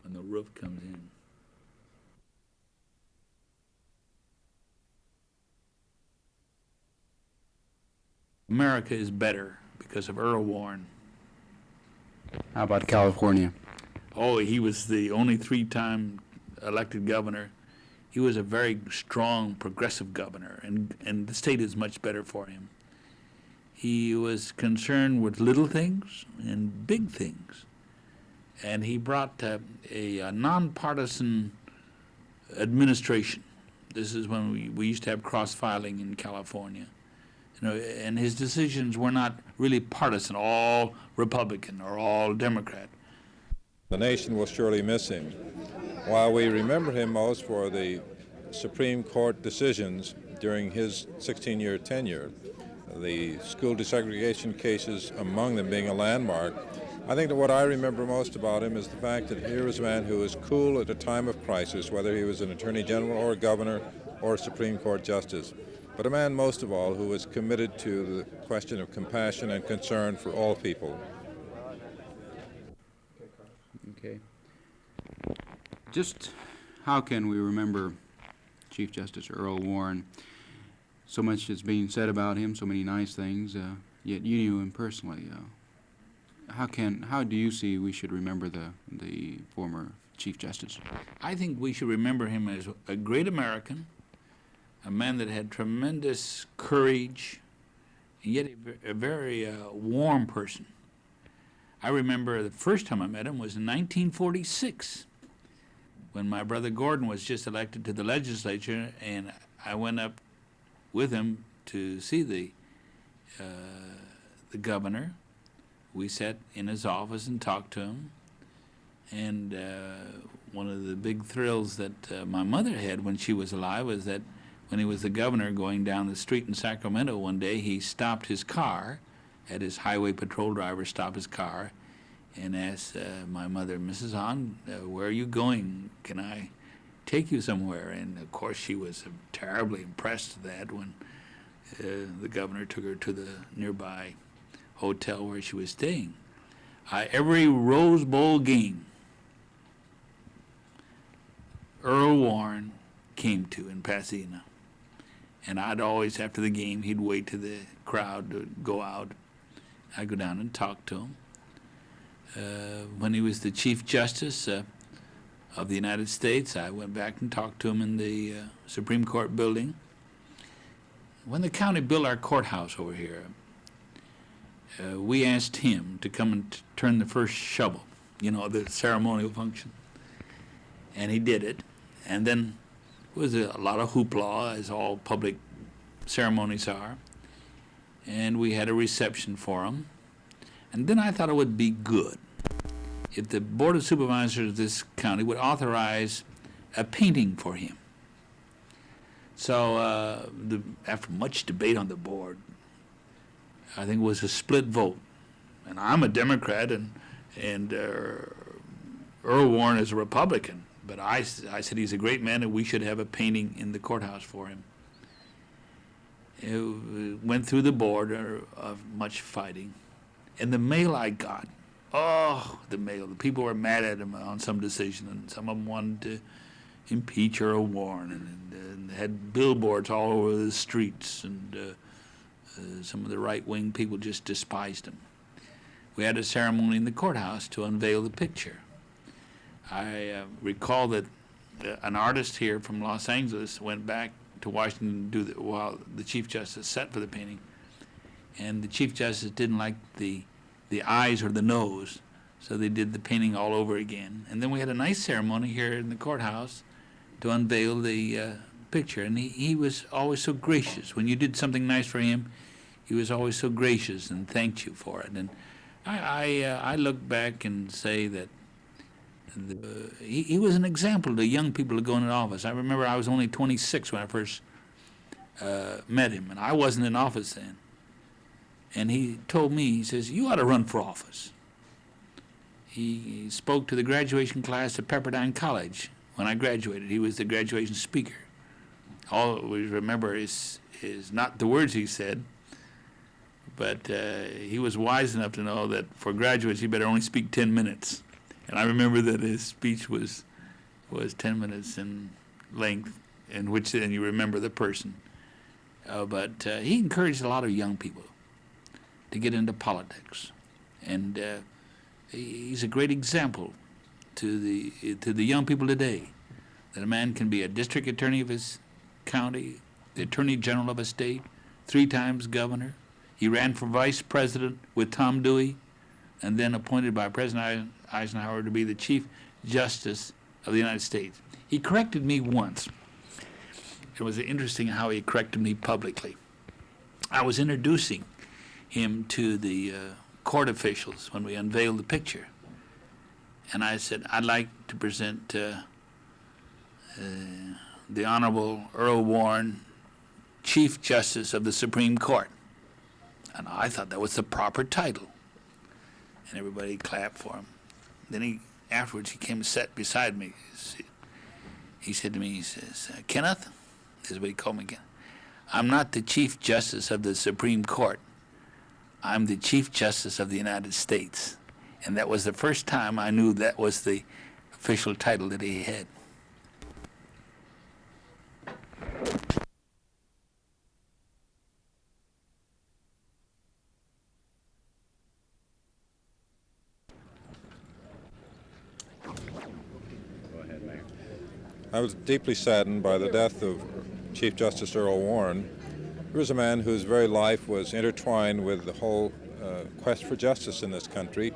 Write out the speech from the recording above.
when the roof comes in. America is better because of Earl Warren. How about California? Oh, he was the only three-time elected governor. He was a very strong, progressive governor, and the state is much better for him. He was concerned with little things and big things, and he brought a nonpartisan administration. This is when we used to have cross-filing in California. And his decisions were not really partisan, all Republican or all Democrat. The nation will surely miss him. While we remember him most for the Supreme Court decisions during his 16-year tenure, the school desegregation cases among them being a landmark, I think that what I remember most about him is the fact that here was a man who was cool at a time of crisis, whether he was an attorney general or a governor or a Supreme Court justice. But a man, most of all, who was committed to the question of compassion and concern for all people. Okay. Just how can we remember Chief Justice Earl Warren? So much is being said about him, so many nice things, yet you knew him personally. How do you see we should remember the former Chief Justice? I think we should remember him as a great American, a man that had tremendous courage, and yet a very warm person. I remember the first time I met him was in 1946, when my brother Gordon was just elected to the legislature, and I went up with him to see the governor. We sat in his office and talked to him, and one of the big thrills that my mother had when she was alive was that when he was the governor going down the street in Sacramento one day, he stopped his car, had his highway patrol driver stop his car, and asked my mother, Mrs. Hahn, where are you going? Can I take you somewhere? And of course she was terribly impressed at that when the governor took her to the nearby hotel where she was staying. Every Rose Bowl game Earl Warren came to in Pasadena. And I'd always, after the game, he'd wait till the crowd to go out. I'd go down and talk to him. When he was the Chief Justice of the United States, I went back and talked to him in the Supreme Court building. When the county built our courthouse over here, we asked him to come and turn the first shovel, the ceremonial function. And he did it. And then it was a lot of hoopla, as all public ceremonies are. And we had a reception for him. And then I thought it would be good if the Board of Supervisors of this county would authorize a painting for him. So after much debate on the board, I think it was a split vote. And I'm a Democrat, and Earl Warren is a Republican. But I said he's a great man, and we should have a painting in the courthouse for him. It went through the board of much fighting. And the mail I got, the mail. The people were mad at him on some decision, and some of them wanted to impeach Earl Warren, and had billboards all over the streets, and some of the right-wing people just despised him. We had a ceremony in the courthouse to unveil the picture. I recall that an artist here from Los Angeles went back to Washington to do while the Chief Justice sat for the painting, and the Chief Justice didn't like the eyes or the nose, so they did the painting all over again. And then we had a nice ceremony here in the courthouse to unveil the picture, and he was always so gracious. When you did something nice for him, he was always so gracious and thanked you for it. And I look back and say that he was an example to young people to go into office. I remember I was only 26 when I first met him, and I wasn't in office then. And he told me, he says, you ought to run for office. He spoke to the graduation class at Pepperdine College when I graduated. He was the graduation speaker. All I always remember is not the words he said, but he was wise enough to know that for graduates you better only speak 10 minutes. And I remember that his speech was 10 minutes in length, in which then you remember the person. But he encouraged a lot of young people to get into politics, and he's a great example to the young people today, that a man can be a district attorney of his county, the attorney general of a state, 3 times governor. He ran for vice president with Tom Dewey, and then appointed by President Eisenhower to be the Chief Justice of the United States. He corrected me once. It was interesting how he corrected me publicly. I was introducing him to the court officials when we unveiled the picture. And I said, I'd like to present the Honorable Earl Warren, Chief Justice of the Supreme Court. And I thought that was the proper title. And everybody clapped for him. Then afterwards he came and sat beside me. He said to me, he says, Kenneth, this is what he called me again, I'm not the Chief Justice of the Supreme Court. I'm the Chief Justice of the United States. And that was the first time I knew that was the official title that he had. I was deeply saddened by the death of Chief Justice Earl Warren. He was a man whose very life was intertwined with the whole quest for justice in this country.